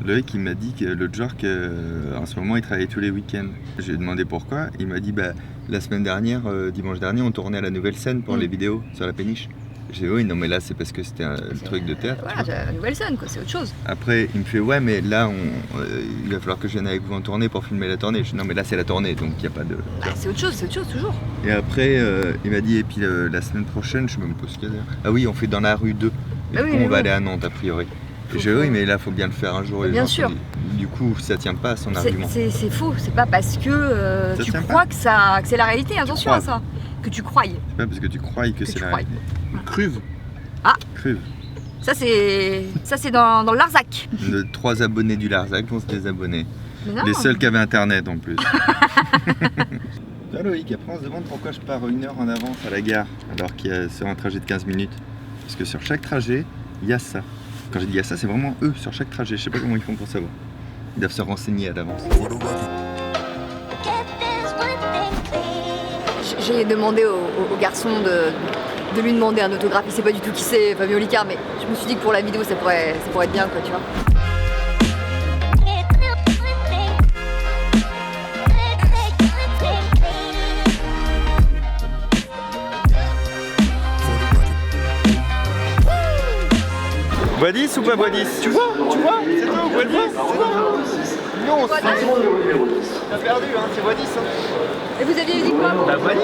Loïc il m'a dit que l'autre jour qu'en ce moment il travaillait tous les week-ends. Je lui ai demandé pourquoi. Il m'a dit la semaine dernière, dimanche dernier, on tournait à la nouvelle scène pour les vidéos sur la péniche. J'ai dit oui, non mais là c'est parce que c'était le truc de théâtre. Voilà, j'ai la nouvelle scène quoi, c'est autre chose. Après il me fait ouais mais là il va falloir que je vienne avec vous en tournée pour filmer la tournée. Je dis non mais là c'est la tournée donc il n'y a pas de... Bah, c'est autre chose toujours. Et après il m'a dit et puis la semaine prochaine, je sais même pas ce qu'il y a d'ailleurs. Ah oui on fait dans la rue 2. Et du coup on va aller à Nantes a priori. J'ai oui mais là faut bien le faire un jour. Bien sûr. Du coup ça tient pas à son argument. C'est faux, c'est pas parce que tu crois que c'est la réalité, attention à ça. Que tu croyes. C'est pas parce que tu crois que c'est la réalité. Cruve. Ah Cruve. Ça c'est dans le Larzac. 3 abonnés du Larzac vont se désabonner. Les seuls qui avaient internet en plus. Là Loïc, après on se demande pourquoi je pars 1 heure en avance à la gare alors qu'il y a sur un trajet de 15 minutes. Parce que sur chaque trajet, il y a ça. Quand j'ai dit il y a ça, c'est vraiment eux sur chaque trajet. Je sais pas comment ils font pour savoir. Ils doivent se renseigner à l'avance. J'ai demandé au garçon de lui demander un autographe. Il sait pas du tout qui c'est, Fabio Licard, mais je me suis dit que pour la vidéo ça pourrait être bien quoi, tu vois. Bois 10 ou pas Bois 10? Tu vois c'est toi, Bois 10. Non, c'est t'as perdu, hein, c'est Bois 10. Hein. Et vous aviez dit quoi? Bah Bois 10.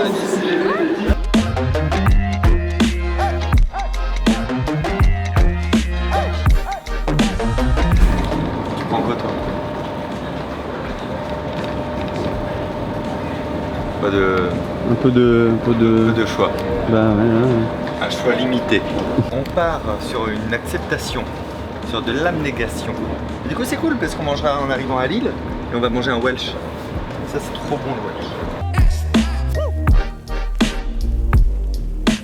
Tu prends quoi toi? Pas de... Un peu de choix. Bah ouais. Un choix limité. On part sur une acceptation, sur de l'abnégation. Du coup c'est cool parce qu'on mangera en arrivant à Lille et on va manger un Welsh. Ça c'est trop bon le Welsh.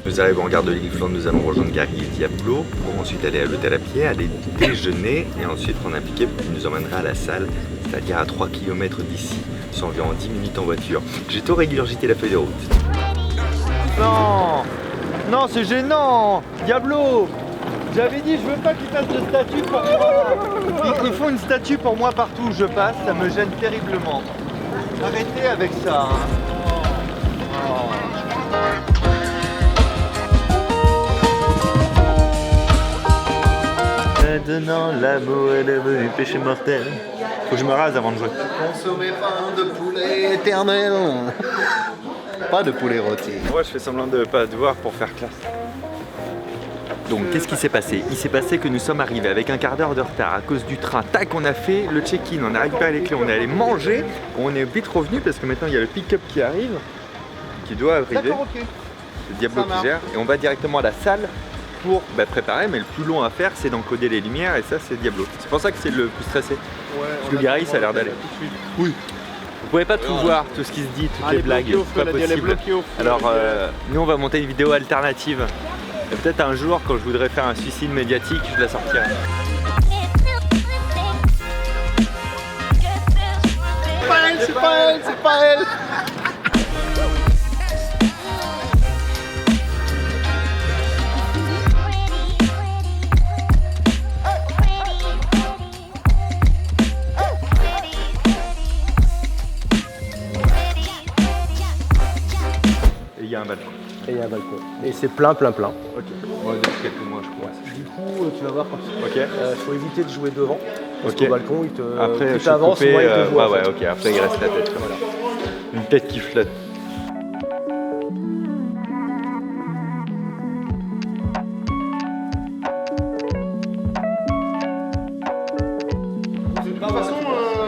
Nous arrivons en gare de Lille-Flandre, nous allons rejoindre Gary et Diablo pour ensuite aller à l'hôtel à pied, aller déjeuner et ensuite prendre un pick-up qui nous emmènera à la salle, c'est-à-dire à 3 km d'ici, soit environ 10 minutes en voiture. J'ai tout régurgité la feuille de route. Non! Non, c'est gênant! Diablo! J'avais dit, je veux pas qu'ils fassent de statue pour moi! Ils font une statue pour moi partout où je passe, ça me gêne terriblement. Arrêtez avec ça! Hein. Oh. Maintenant, l'amour est devenu péché mortel. Faut que je me rase avant de jouer. Consommez pas de poulet éternel. Pas de poulet rôti. Moi, je fais semblant de ne pas te voir pour faire classe. Donc, qu'est-ce qui s'est passé? Il s'est passé que nous sommes arrivés avec un quart d'heure de retard à cause du train. Tac, on a fait le check-in, on a récupéré les clés, on est allé manger. On est vite revenu parce que maintenant, il y a le pick-up qui arrive, qui doit arriver. D'accord, ok. Le Diablo qui gère. Et on va directement à la salle pour préparer. Mais le plus long à faire, c'est d'encoder les lumières. Et ça, c'est Diablo. C'est pour ça que c'est le plus stressé. Ouais, parce que Gary, ça a l'air d'aller. Oui. Vous pouvez pas tout voir, tout ce qui se dit, toutes les blagues, c'est pas possible. Alors nous on va monter une vidéo alternative. Et peut-être un jour quand je voudrais faire un suicide médiatique, je la sortirai. C'est pas elle, c'est pas elle. Il y a un balcon. Et il y a un balcon. Et c'est plein. Ok. On va dire quelques mois, je crois. Du coup, tu vas voir quand Ok. faut éviter de jouer devant. Parce Ok. qu'au balcon, il te. Après, plus je t'avances, moins il te voit. ouais, ok. Après, il reste la tête. Comme ça. Une tête qui flotte. De toute façon,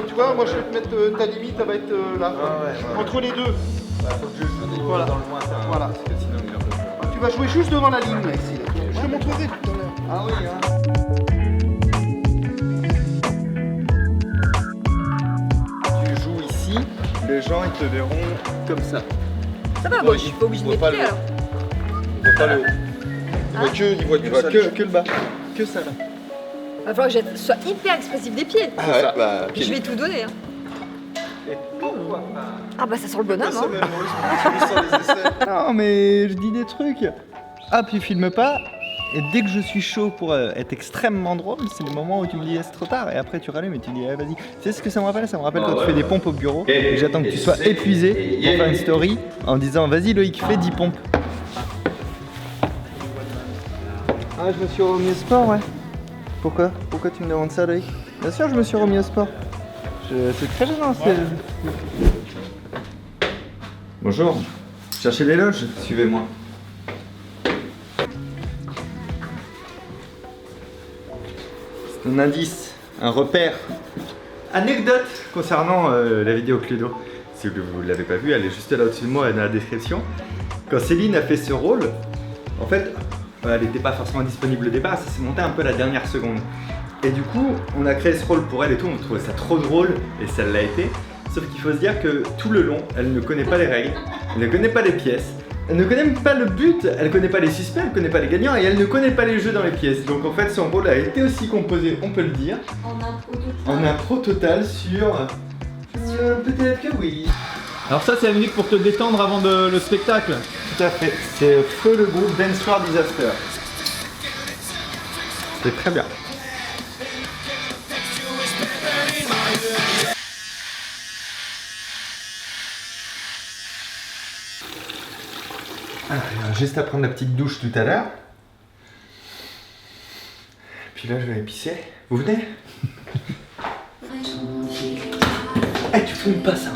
tu vois, moi je vais te mettre ta limite, elle va être là. Entre les deux. Faut que je joue Voilà. dans le lointain. Voilà. Parce que sinon, il meurt. Tu vas jouer juste devant la ligne là, ici. Là. Je te montrerai tout à l'heure. Ah oui, hein. Tu joues ici, les gens ils te verront comme ça. Ça va, moi je suis pas obligée de m'épiler alors. Ils voient pas le haut. Ils voient que le bas. Que ça là. Il va falloir que je sois hyper expressif des pieds. Ah ouais, bah, Je vais tout donner. Hein. Et pourquoi pas? Ah bah ça sent le bonhomme. Hein. Non mais je dis des trucs. Ah puis filme pas. Et dès que je suis chaud pour être extrêmement drôle, c'est le moment où tu me dis c'est trop tard. Et après tu rallumes et tu dis vas-y. Tu sais ce que ça me rappelle? Ça me rappelle quand tu fais des pompes au bureau. Et j'attends que tu sois épuisé pour faire une story en disant vas-y Loïc, fais 10 pompes. Ah, je me suis remis au sport, ouais. Pourquoi tu me demandes ça, Loïc? Bien sûr, je me suis remis au sport. C'est très gênant. Bonjour. Cherchez les loges, suivez-moi. C'est un indice, un repère. Anecdote concernant la vidéo Cluedo. Si vous ne l'avez pas vue, elle est juste là au-dessus de moi dans la description. Quand Céline a fait ce rôle, en fait, elle n'était pas forcément disponible au départ, ça s'est monté un peu à la dernière seconde. Et du coup, on a créé ce rôle pour elle et tout, on trouvait ça trop drôle, et ça l'a été. Sauf qu'il faut se dire que tout le long, elle ne connaît pas les règles, elle ne connaît pas les pièces, elle ne connaît même pas le but, elle ne connaît pas les suspects, elle ne connaît pas les gagnants, et elle ne connaît pas les jeux dans les pièces. Donc en fait, son rôle a été aussi composé, on peut le dire, en impro total sur... peut-être que oui. Alors ça c'est la musique pour te détendre avant le spectacle. Tout à fait, c'est Feu le groupe Dance Floor Disaster. C'est très bien. Alors, juste à prendre la petite douche tout à l'heure. Puis là je vais aller pisser. Vous venez? Eh, tu fumes pas ça.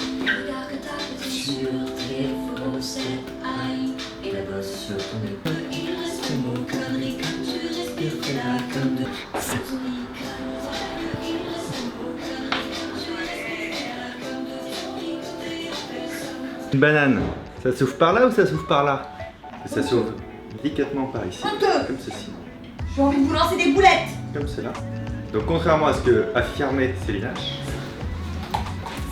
Une banane, ça s'ouvre par là ou ça s'ouvre par là? Ça s'ouvre délicatement par ici, comme ceci. J'ai envie de vous lancer des boulettes. Comme cela. Donc contrairement à ce que affirmait Céline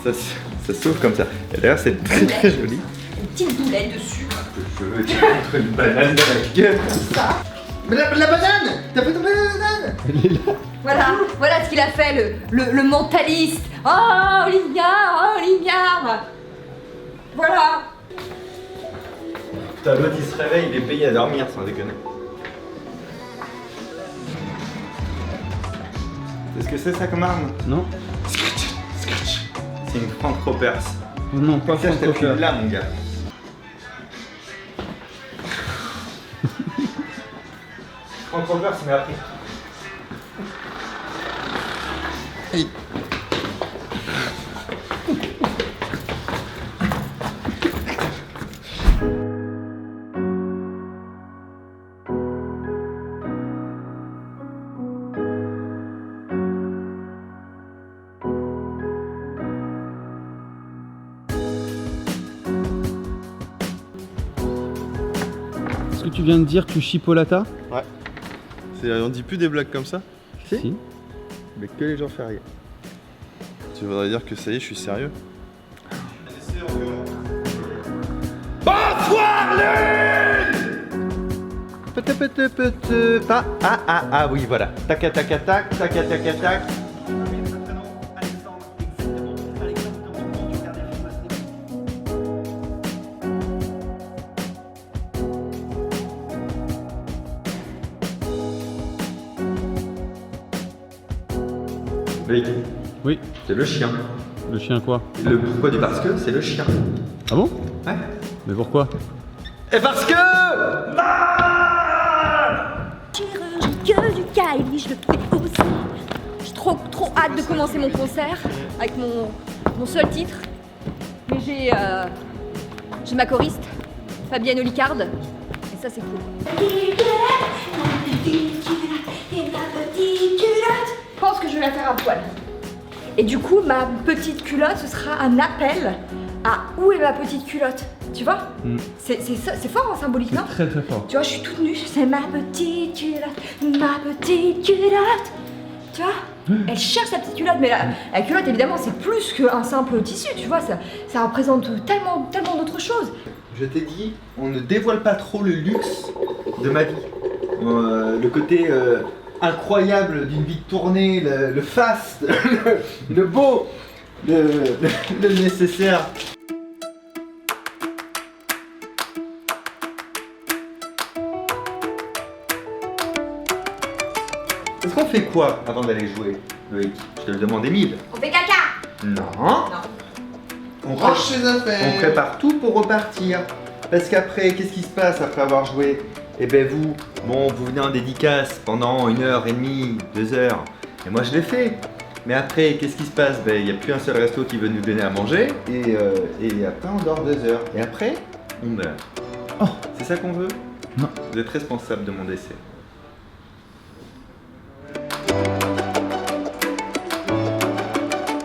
ça s'ouvre comme ça. Et d'ailleurs c'est très très joli. Une petite boulette de sucre. Je veux dire contre une banane dans la gueule. Ça. Mais la banane! T'as fait tomber la banane! Elle est là. Voilà ce qu'il a fait, le mentaliste. Oh, Lignard. Voilà. Putain, l'autre il se réveille, il est payé à dormir sans déconner. Est-ce que c'est ça comme arme? Non. C'est une Frank Ropers. Non, pas Ça, je t'ai pris là, mon gars. Frank Ropers, il m'a appris. Hey. Est-ce que tu viens de dire tu chipolata? Ouais. On dit plus des blagues comme ça? Si. Mais que les gens font rien. Tu voudrais dire que ça y est, je suis sérieux? Bonsoir Lune! Ah oui voilà. Tac tac tac tac tac tac tac. Oui. C'est le chien. Le chien quoi? Le pourquoi du parce que c'est le chien. Ah bon? Ouais. Mais pourquoi? Et parce que Chirurgie du Kylie, je le fais aussi. J'ai trop hâte de commencer mon concert avec mon seul titre. Mais j'ai ma choriste, Fabienne Olicard, et ça c'est cool. Je pense que je vais la faire à poil. Et du coup, ma petite culotte, ce sera un appel à où est ma petite culotte. Tu vois? C'est fort en symbolique, non? Très très fort. Tu vois, je suis toute nue, c'est ma petite culotte, ma petite culotte. Tu vois? Elle cherche sa petite culotte, mais la culotte, évidemment, c'est plus qu'un simple tissu, tu vois, ça représente tellement d'autres choses. je t'ai dit, on ne dévoile pas trop le luxe de ma vie. Le côté incroyable d'une vie de tournée, le faste, le beau, le nécessaire. fait quoi avant d'aller jouer, Loïc? Je te le demande, Émile. On fait caca. Non. On Range ses affaires. On prépare tout pour repartir. Parce qu'après, qu'est-ce qui se passe après avoir joué? Eh ben vous venez en dédicace pendant 1h30, 2 heures. Et moi je l'ai fait. Mais après, qu'est-ce qui se passe? Ben il n'y a plus un seul resto qui veut nous donner à manger. Et après on dort 2 heures. Et après, on meurt. Oh. C'est ça qu'on veut? Non. Vous êtes responsable de mon décès.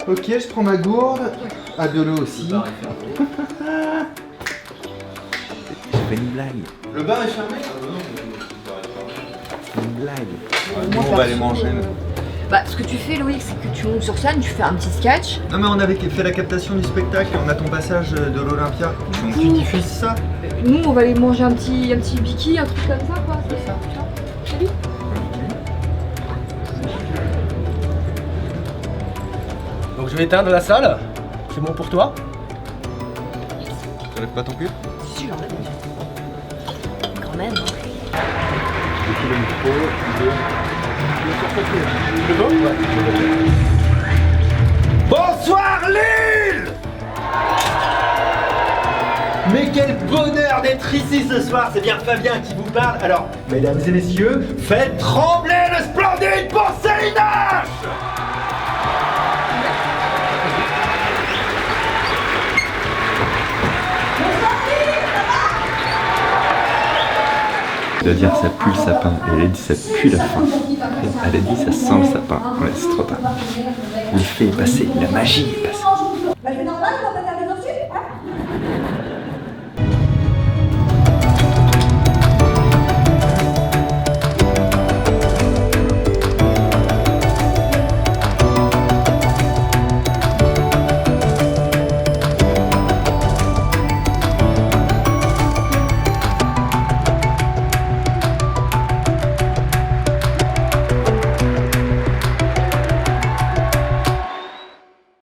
Ok, je prends ma gourde. Ah, de l'eau aussi. J'ai fait une blague. Le bar est fermé? Une blague. Nous, on va aller manger. Bah, ce que tu fais, Loïc, c'est que tu montes sur scène, tu fais un petit sketch. Non, mais on avait fait la captation du spectacle. On a ton passage de l'Olympia. Donc tu diffuses ça. Nous, on va aller manger un petit biki, un truc comme ça, quoi. C'est ça. Salut. Donc je vais éteindre la salle. C'est bon pour toi? T'enlèves pas ton pull? Si, j'en ai déjà. Quand même. Bonsoir Lille! Mais quel bonheur d'être ici ce soir, c'est bien Fabien qui vous parle. Alors, mesdames et messieurs, faites trembler le splendide porcelainage! Elle a dit ça pue le sapin, et elle a dit ça pue la fin. Elle a dit ça sent le sapin. Ouais, c'est trop tard. Le fait est passé, la magie est passée. Bah, c'est normal quand t'as des dessus, hein.